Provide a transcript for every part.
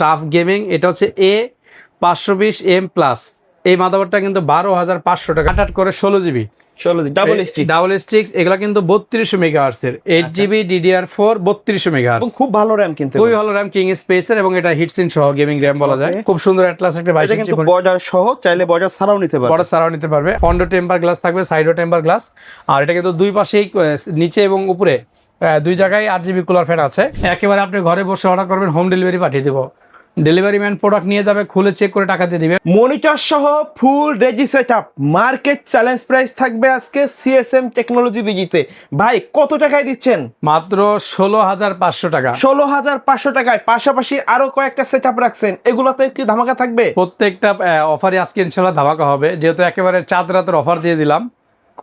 Staff gaming, এটা হচ্ছে A520M+। এই মাদারবোর্ডটা কিন্তু 12,500 টাকা, 8 করে 16 জিবি ডাবল স্টিক্স। এগুলা কিন্তু 3200 মেগাহার্টজের, 8 জিবি DDR4 3200 মেগাহার্টজ। খুব ভালো র্যাম, কিন্তু খুবই ভালো র্যাম, কিং স্পেসের, এবং এটা হিটসিন সহ গেমিং র্যাম বলা যায়। খুব সুন্দর অ্যাটলাস একটা 22 ইঞ্চি বর্ডার সহ, চাইলে বর্ডার ছাড়াও নিতে পারবে, বড় সারাও নিতে পারবে। ফ্রন্টে টেম্পার গ্লাস থাকবে, সাইডও টেম্পার গ্লাস। আর এটা কিন্তু দুই পাশেই, নিচে এবং উপরে দুই জায়গায় 8 জিবি কুলার ফ্যান আছে। একেবারে আপনি ঘরে বসে অর্ডার করবেন, হোম ডেলিভারি পাঠিয়ে দেবো। ডেলিভারি ম্যান প্রোডাক্ট নিয়ে যাবে, খুলে চেক করে টাকা দিয়ে দিবে। মনিটর সহ ফুল রেজি সেটআপ, মার্কেট চ্যালেঞ্জ প্রাইস থাকবে আজকে সিএসএম টেকনোলজি বিজিতে। ভাই কত টাকায় দিচ্ছেন? মাত্র 16,500 টাকা। 16,500 টাকায়, পাশাপাশি আরো কয়েকটা সেটআপ রাখছেন, এগুলোতে কি ধামাকা থাকবে? প্রত্যেকটা অফারই আজকে ইনশাল্লাহ ধামাকা হবে, যেহেতু একেবারে চাঁদ রাতের অফার দিয়ে দিলাম।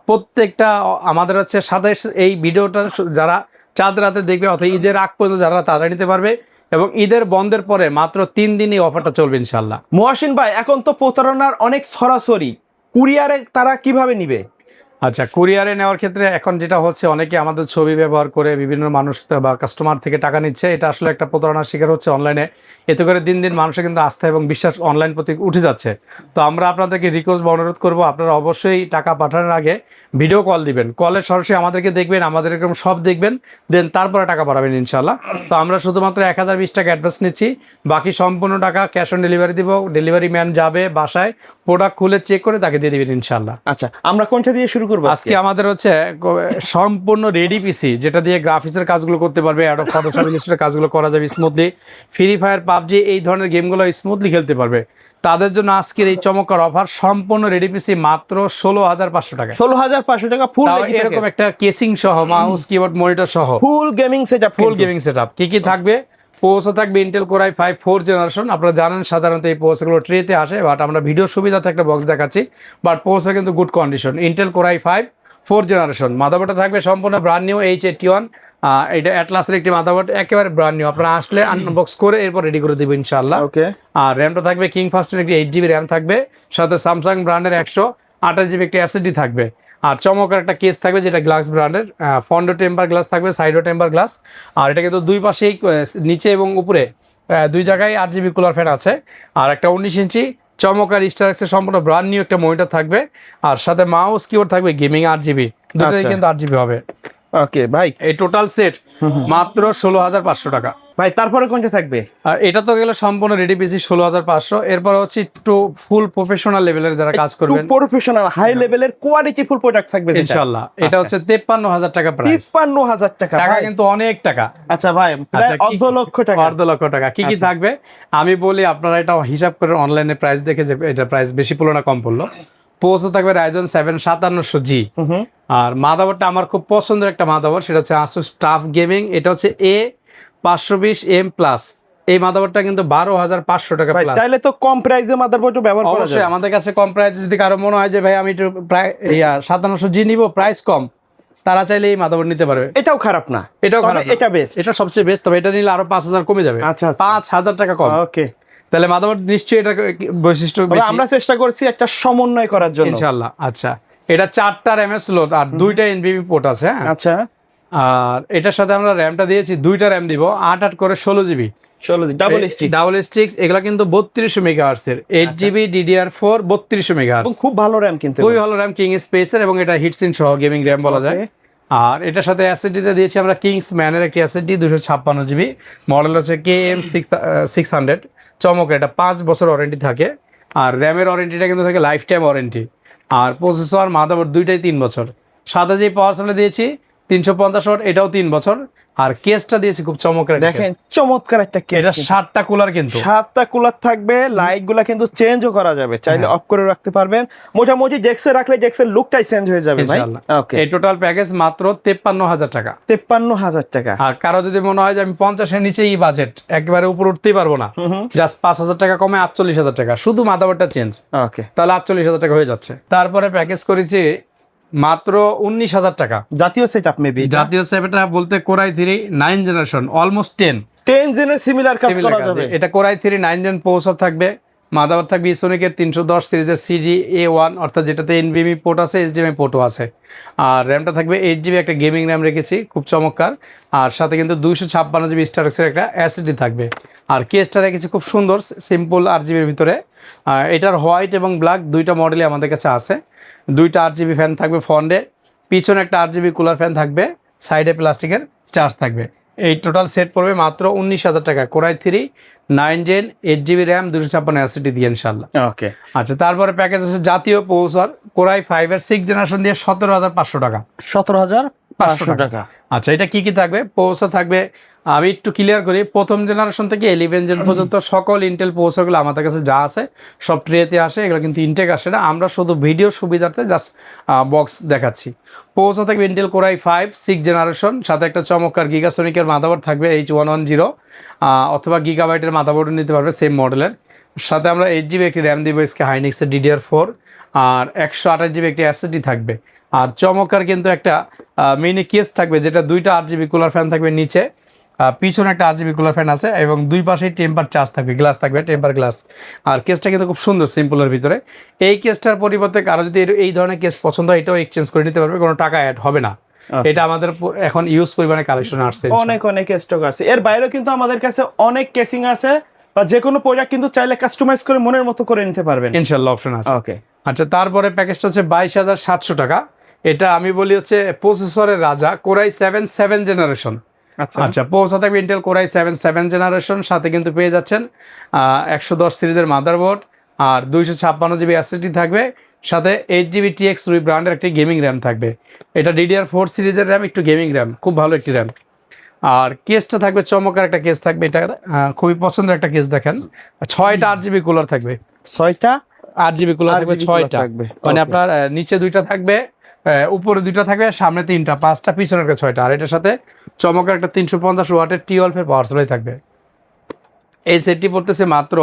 প্রত্যেকটা আমাদের হচ্ছে সাথে এই ভিডিওটা যারা চাঁদ রাতে দেখবে অথবা ঈদের আগ পর্যন্ত যারা, তারা নিতে পারবে। এবং ঈদের বন্ধের পরে মাত্র 3 দিনই অফারটা চলবে ইনশাল্লাহ। মহসিন ভাই, এখন তো প্রতারণার অনেক ছড়াছড়ি, কুরিয়ারে তারা কিভাবে নিবে? আচ্ছা, কুরিয়ারে নেওয়ার ক্ষেত্রে এখন যেটা হচ্ছে, অনেকে আমাদের ছবি ব্যবহার করে বিভিন্ন মানুষ বা কাস্টমার থেকে টাকা নিচ্ছে। এটা আসলে একটা প্রতারণার শিকার হচ্ছে অনলাইনে। এতে করে দিন দিন মানুষের কিন্তু আস্থা এবং বিশ্বাস অনলাইন প্রতি উঠে যাচ্ছে। তো আমরা আপনাদেরকে রিকোয়েস্ট বা অনুরোধ করবো, আপনারা অবশ্যই টাকা পাঠানোর আগে ভিডিও কল দিবেন। কলে সরাসরি আমাদেরকে দেখবেন, আমাদের এরকম সব দেখবেন, দেন তারপরে টাকা পাঠাবেন ইনশাল্লাহ। তো আমরা শুধুমাত্র 1020 টাকা অ্যাডভান্স নিচ্ছি, বাকি সম্পূর্ণ টাকা ক্যাশ অন ডেলিভারি দিব। ডেলিভারি ম্যান যাবে বাসায়, প্রোডাক্ট খুলে চেক করে তাকে দিয়ে দিবেন ইনশাল্লাহ। আচ্ছা, আমরা কোনটা দিয়ে শুরু করবো আজকে? আমাদের হচ্ছে সম্পূর্ণ রেডি পিসি, যেটা দিয়ে গ্রাফিক্সের কাজগুলো করতে পারবে, অ্যাডোব ফটোশপ ইলাস্ট্রেটর কাজগুলো করা যাবে স্মুথলি। ফ্রি ফায়ার, পাবজি এই ধরনের গেমগুলো স্মুথলি খেলতে পারবে। তাদের জন্য আজকের এই চমৎকার অফার, সম্পূর্ণ রেডি পিসি মাত্র 16,500 টাকা। 16,500 টাকা ফুল, এরকম একটা কেসিং সহ, মাউস কিবোর্ড মনিটর সহ ফুল গেমিং সেটআপ। কি থাকবে? পোসও থাকবে Intel core i5 4th generation. আপনারা জানেন সাধারণত এই পোসগুলো ট্রেতে আসে, বাট আমরা ভিডিও সুবিধাতে একটা বক্স দেখাচ্ছি। বাট পোসে কিন্তু good condition, Intel core i5 4th generation. মাদারবোর্ডটা থাকবে সম্পূর্ণ ব্র্যান্ড নিউ H81। এটা অ্যাটলাসের একটি মাদারবোর্ড, একেবারে ব্র্যান্ড নিউ। আপনারা আসলে আনবক্স করে এরপর রেডি করে দেবো ইনশাআল্লাহ। ওকে। আর র্যামটা থাকবে কিং ফাস্টের একটি 8 জিবি র্যাম থাকবে, সাথে স্যামসাং ব্র্যান্ডের 128 জিবি একটি এসএসডি থাকবে। আর চমৎকার একটা কেস থাকবে, যেটা গ্লাস ব্র্যান্ডের। ফ্রন্টে টেম্পার গ্লাস থাকবে, সাইডও টেম্পার গ্লাস। আর এটা কিন্তু দুই পাশেই, নিচে এবং উপরে দুই জায়গায় 8 জিবি কুলার ফ্যান আছে। আর একটা 19 ইঞ্চি চমৎকার স্টারএক্সের সম্পূর্ণ ব্র্যান্ড নিউ একটা মনিটর থাকবে। আর সাথে মাউস কিবোর্ড থাকবে গেমিং 8 জিবি, দুটোই কিন্তু 8 জিবি হবে। ওকে ভাই, এই টোটাল সেট মাত্র 16,500 টাকা। ভাই তারপরে কোনটা থাকবে? আর এটা তো গেলে সম্পূর্ণ রেডি পিসি 16,500। এরপর হচ্ছে একটু ফুল প্রফেশনাল লেভেলের যারা কাজ করবেন, প্রফেশনাল হাই লেভেলের কোয়ালিটি ফুল প্রোডাক্ট থাকবে ইনশাআল্লাহ। এটা হচ্ছে 53,000 টাকা প্রাইস। 53,000 টাকা, টাকা কিন্তু অনেক টাকা। আচ্ছা ভাই, প্রায় অর্ধ লক্ষ টাকা। অর্ধ লক্ষ টাকা। কি থাকবে আমি বলি, আপনারা এটা হিসাব করে অনলাইনে প্রাইস দেখে যে এটা প্রাইস বেশি পড়লো না কম পড়লো। পোসও থাকবে Ryzen 7 5700G। আর মাদারবোর্ডটা আমার খুব পছন্দের একটা মাদারবোর্ড, সেটা হচ্ছে ASUS টাফ গেমিং। এটা হচ্ছে A520M+। এই মাদারবোর্ডটা কিন্তু 12,500 টাকা প্লাস। চাইলে তো কম প্রাইসে মাদারবোর্ডও ব্যবহার করা যায়। অবশ্যই আমাদের কাছে কম প্রাইসে, যদি কারো মনে হয় যে ভাই আমি একটু প্রায় 5700G নিব, প্রাইস কম, তারা চাইলে এই মাদারবোর্ড নিতে পারবে। এটাও খারাপ না, এটাও খারাপ না, এটা বেস্ট, এটা সবচেয়ে বেস্ট। তবে এটা নিলে আরো 5,000 কমে যাবে। আচ্ছা, 5,000 টাকা কম। ওকে। তাহলে মাদারবোর্ড নিশ্চয়ই এটা বৈশিষ্ট্য বেশি। আমরা চেষ্টা করছি একটা সমন্বয় করার জন্য ইনশাআল্লাহ। আচ্ছা, এটা 4টা RAM এর স্লট আর 2টা NVMe পোর্ট আছে। আচ্ছা। আর এটার সাথে আমরা র্যামটা দিয়েছি, 2টা র্যাম দিব, 8 করে 16 জিবি ডাবল স্টিক্স। এগুলা কিন্তু 3200 মেগাহার্টজের, 8 জিবি DDR4 3200 মেগাহার্টজ। খুব ভালো র্যাম, কিন্তু খুবই ভালো র্যাম, কিং স্পেসের, এবং এটা হিটসিন সহ গেমিং র্যাম বলা যায়। আর এটার সাথে এসএসডিটা দিয়েছি আমরা কিংস ম্যানের একটি এসএসডি 256 জিবি, মডেল হচ্ছে KM600। চমকের, এটা 5 বছর ওয়ারেন্টি থাকে। আর র্যামের ওয়ারেন্টিটা কিন্তু থাকে লাইফ টাইম ওয়ারেন্টি। আর প্রসেসর, মাদারবোর্ড দুইটাই 3 বছর। সাথে যে পাওয়ার সাপ্লাই দিয়েছি 350 ওয়াট, এটাও 3 বছর। আর কেসটা দিয়েছি খুব চমৎকার, দেখেন চমৎকার একটা কেস। এটা 7টা কুলার, কিন্তু 7টা কুলার থাকবে। লাইট গুলা কিন্তু চেঞ্জও করা যাবে, চাইলে অফ করে রাখতে পারবেন। মোটামুটি ডেস্কে রাখলে ডেস্কের লুকটাই চেঞ্জ হয়ে যাবে ভাই। ওকে। এই টোটাল প্যাকেজ মাত্র 53,000 টাকা। 53,000 টাকা। আর কারো যদি মনে হয় যে আমি 50 এর নিচেই বাজেট, একেবারে উপর উঠতেই পারবো না, জাস্ট 5,000 টাকা কমে 48,000 টাকা, শুধু মাদারবোর্ডটা চেঞ্জ, ওকে, তাহলে 48,000 টাকা হয়ে যাচ্ছে। তারপরে প্যাকেজ করেছি মাত্র 19,000 টাকা। জাতীয় সেটআপ, মেবি জাতীয় সেটআপ বলতে কোর i3 9 জেনারেশন, অলমোস্ট 10 জেনের সিমিলার কাজ করা যাবে। এটা কোর i3 9 জেন প্রসেসর থাকবে, মাদারবোর্ড থাকবে ইসোনিকের 310 সিরিজের CDA1 অর্থাৎ যেটাতে NVMe পোর্ট আছে, HDMI পোর্টও আছে। আর র্যামটা থাকবে 8GB একটা গেমিং র্যাম রেখেছি, খুব চমৎকার। আর সাথে কিন্তু 256GB স্টোরেজের একটা SSD থাকবে। আর কেসটা রেখেছি খুব সুন্দর সিম্পল RGBর ভিতরে। এটার হোয়াইট এবং ব্ল্যাক দুইটা মডেলই আমাদের কাছে আছে। দুইটা RGB ফ্যান থাকবে ফ্রন্টে, পিছনে একটা RGB কুলার ফ্যান থাকবে, সাইডে প্লাস্টিকের চার্জ থাকবে। এই টোটাল সেট পড়বে মাত্র 19,000 টাকা, core i 3 9 gen 8GB RAM 256 SSD দিয়ে ইনশাল্লাহ। ওকে, আচ্ছা, তারপরে প্যাকেজ আছে জাতীয় প্রসেসর কোরাই 5-এর 6th জেনারেশন দিয়ে 17,500 টাকা। 17,500 টাকা। আচ্ছা, এটা কি কি থাকবে? প্রসেসর থাকবে, আমি একটু ক্লিয়ার করি, প্রথম জেনারেশন থেকে 11 জেন পর্যন্ত সকল ইন্টেল প্রসেসরগুলো আমাদের কাছে যা আছে সব ট্রেতে আসে, এগুলো কিন্তু ইনটেক আসে না, আমরা শুধু ভিডিও সুবিধার্থে জাস্ট বক্স দেখাচ্ছি। প্রসেসর থাকবে ইন্টেল কোরাই 5 6th জেনারেশন, সাথে একটা চমৎকার গিগাসনিকের মাদারবোর্ড থাকবে H110, অথবা গিগাবাইটের মাদারবোর্ডও নিতে পারবে সেম মডেলের। সাথে আমরা 8GB একটি র্যাম দিব এসকে হাইনিক্সের DDR4, আর 128GB একটি SSD থাকবে। আর চমৎকার কিন্তু একটা মিনি কেস থাকবে, যেটা দুইটা RGB কুলার ফ্যান থাকবে নিচে, পিছনে একটা RGB কুলার ফ্যান আছে, এবং দুই পাশেই টেম্পার চার্জ থাকবে, গ্লাস থাকবে টেম্পার গ্লাস। আর কেসটা কিন্তু খুব সুন্দর সিম্পলের ভিতরে। এই কেসটার পরিবর্তে কারো যদি এই ধরনের কেস পছন্দ হয়, এটাও এক্সচেঞ্জ করে নিতে পারবে, কোনো টাকা অ্যাড হবে না। এটা আমাদের এখন ইউজ পরিমাণে কালেকশন আসছে, অনেক স্টক আছে। এর বাইরেও কিন্তু আমাদের কাছে অনেক কেসিং আছে, বা যে কোনো প্রোডাক্ট কিন্তু চাইলে কাস্টমাইজ করে মনের মতো করে নিতে পারবেন, ইনশাল্লাহ অপশন আছে। ওকে, আচ্ছা, তারপরে প্যাকেজটা হচ্ছে 22,700 টাকা। এটা আমি বলি হচ্ছে প্রসেসরের রাজা কোরাই 7 জেনারেশন। আচ্ছা, প্রসেসর থাকবে ইন্টেল কোরাই 7 জেনারেশন, সাথে কিন্তু পেয়ে যাচ্ছেন 110 সিরিজের মাদারবোর্ড, আর 256GB SSD থাকবে, সাথে 8GB TX রুই ব্র্যান্ডের একটি গেমিং র্যাম থাকবে। এটা DDR4 সিরিজের র্যাম, একটু গেমিং র্যাম, খুব ভালো একটি র্যাম। আর কেসটা থাকবে চমৎকার একটা কেস থাকবে, এটা খুবই পছন্দের একটা কেস। দেখেন 6টা RGB কুলার থাকবে, 6টা RGB কুলার থাকবে, 6টা, মানে আপনার নিচে 2টা থাকবে, উপরে 2টা থাকবে, সামনে 3টা, 5টা, পিছনে 6টা। আর এটার সাথে চমৎকার একটা 350 ওয়াটের T12 এর পাওয়ার সাপ্লাই থাকবে। এই সেটটি পড়তেছে মাত্র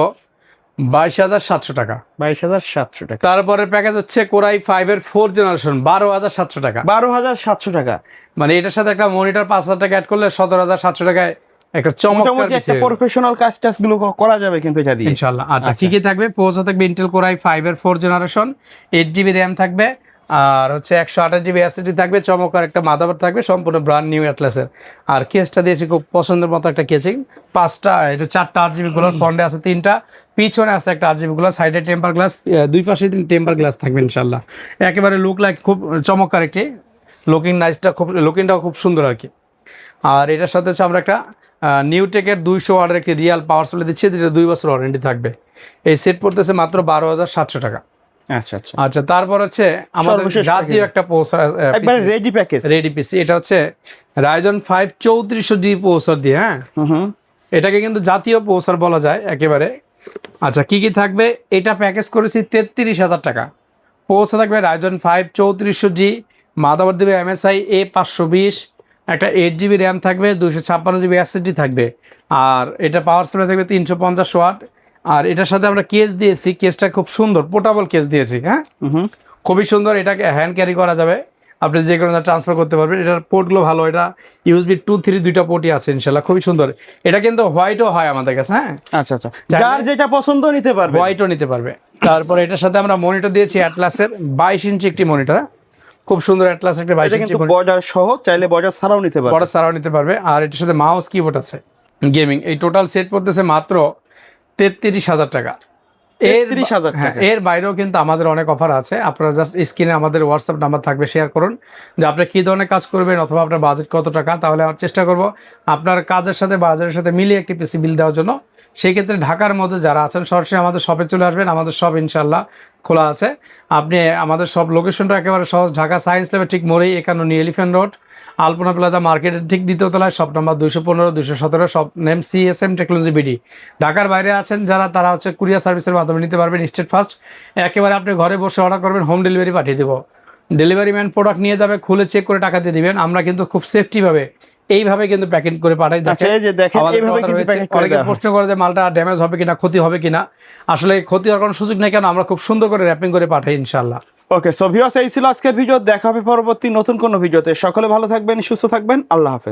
22,700 টাকা। 22,700 টাকা। তারপরে প্যাকেজ হচ্ছে কোরাই 5-এর 4th জেনারেশন, 12,700 টাকা। 12,700 টাকা, মানে এটার সাথে একটা মনিটর 5,000 টাকা অ্যাড করলে 17,700 টাকায় একটা চমৎকার একটা প্রফেশনাল কাজ গুলো করা যাবে কিন্তু এটা দিয়ে ইনশাআল্লাহ। আচ্ছা, কি কি থাকবে? প্রসেসর থাকবে ইন্টেল কোরাই 5-এর 4th জেনারেশন, 8GB র্যাম থাকবে, আর হচ্ছে 128GB SSD থাকবে, চমৎকার একটা মাদারবোর্ড থাকবে, সম্পূর্ণ ব্র্যান্ড নিউ অ্যাটলাসের। আর কেসটা দিয়েছি খুব পছন্দের মতো একটা কেসিং, 5টা, এটা 4টা RGB গুলো, ফ্রন্টে আছে 3টা, পিছনে আছে একটা RGB গুলো, সাইডে টেম্পার গ্লাস, দুই পাশে টেম্পার গ্লাস থাকবে ইনশাআল্লাহ। একেবারে লুক লাইক খুব চমৎকার একটি লুকিংটাও খুব সুন্দর আর কি। আর এটার সাথে হচ্ছে আমরা একটা নিউটেকের 200 ওয়াটের একটি রিয়াল পাওয়ার সাপ্লাই দিচ্ছি, যেটা 2 বছর ওয়ারেন্টি থাকবে। এই সেট পড়তেছে মাত্র 12,700 টাকা। আচ্ছা, তারপর হচ্ছে আমাদের জাতীয় একটা একবারে রেডি পিসি, এটা হচ্ছে Ryzen 5 3400G প্রসেসর দিয়ে। হ্যাঁ, এটাকে কিন্তু জাতীয় প্রসেসর বলা যায় একেবারে। আচ্ছা, কি কি থাকবে? এটা প্যাকেজ করেছি 33,000 টাকা। প্রসেসর থাকবে Ryzen 5 3400G, মাদারবোর্ড দেবে MSI A520, একটা 8GB র্যাম থাকবে, 256GB SSD থাকবে, আর এটা পাওয়ার সাপ্লাই থাকবে 350 ওয়াট। আর এটার সাথে আমরা কেস দিয়েছি, কেসটা খুব সুন্দর পোর্টেবল কেস দিয়েছি। হ্যাঁ, খুবই সুন্দর, এটাকে হ্যান্ড ক্যারি করা যাবে, আপনি যে কোনো ট্রান্সফার করতে পারবেন। এটার পোর্টগুলো ভালো, এটা USB 2, 3 দুইটা পোর্টই আছে ইনশাল্লাহ, খুবই সুন্দর। এটা কিন্তু হোয়াইটও হয় আমাদের কাছে। হ্যাঁ, আচ্ছা, যার যেটা পছন্দ নিতে পারবে, হোয়াইটও নিতে পারবে। তারপরে এটার সাথে আমরা মনিটর দিয়েছি অ্যাটলাসের 22 ইঞ্চি একটি মনিটর, খুব সুন্দর অ্যাটলাস একটা 22 ইঞ্চি বর্ডার সহ, চাইলে বর্ডার ছাড়াও নিতে পারবে। আর এটার সাথে মাউস কিবোর্ড আছে গেমিং। এই টোটাল সেট পড়তেছে মাত্র 33,000 টাকা। 33,000 টাকা। এর বাইরেও কিন্তু আমাদের অনেক অফার আছে। আপনারা জাস্ট স্ক্রিনে আমাদের হোয়াটসঅ্যাপ নাম্বার থাকবে, শেয়ার করুন যে আপনি কী ধরনের কাজ করবেন, অথবা আপনার বাজেট কত টাকা, তাহলে আমরা চেষ্টা করব আপনার কাজের সাথে বাজারের সাথে মিলিয়ে একটি পিসি বিল দেওয়ার জন্য। সেই ক্ষেত্রে ঢাকার মধ্যে যারা আছেন সরাসরি আমাদের শপে চলে আসবেন, আমাদের শপ ইনশাল্লাহ খোলা আছে। আপনি আমাদের সব লোকেশনটা একেবারে সহজ, ঢাকা সায়েন্স ল্যাবের ঠিক মোড়েই 51 এলিফ্যান্ট রোড, আলপনা প্লাজা মার্কেটের ঠিক দ্বিতীয় তলায়, shop number 215 217, shop name CSM technology BD। ঢাকার বাইরে আছেন যারা, তারা হচ্ছে কুরিয়ার সার্ভিসের মাধ্যমে নিতে পারবেন, স্টেট ফার্স্ট। একেবারে আপনি ঘরে বসে অর্ডার করবেন, হোম ডেলিভারি পাঠিয়ে দেবো। ডেলিভারি ম্যান প্রোডাক্ট নিয়ে যাবে, খুলে চেক করে টাকা দিয়ে দিবেন। আমরা কিন্তু খুব সেফটিভাবে এইভাবে কিন্তু প্যাকেট করে পাঠাই। অনেকে প্রশ্ন করে যে মালটা ড্যামেজ হবে কিনা, ক্ষতি হবে কিনা। আসলে ক্ষতি হওয়ার কোনো সুযোগ নেই, কেন আমরা খুব সুন্দর করে র্যাপিং করে পাঠাই ইনশাল্লাহ। ওকে, সো ভিউয়ার্স, এই ছিল আজকের ভিডিও। দেখা হবে পরবর্তী নতুন কোনো ভিডিওতে। সকলে ভালো থাকবেন, সুস্থ থাকবেন, আল্লাহ হাফেজ।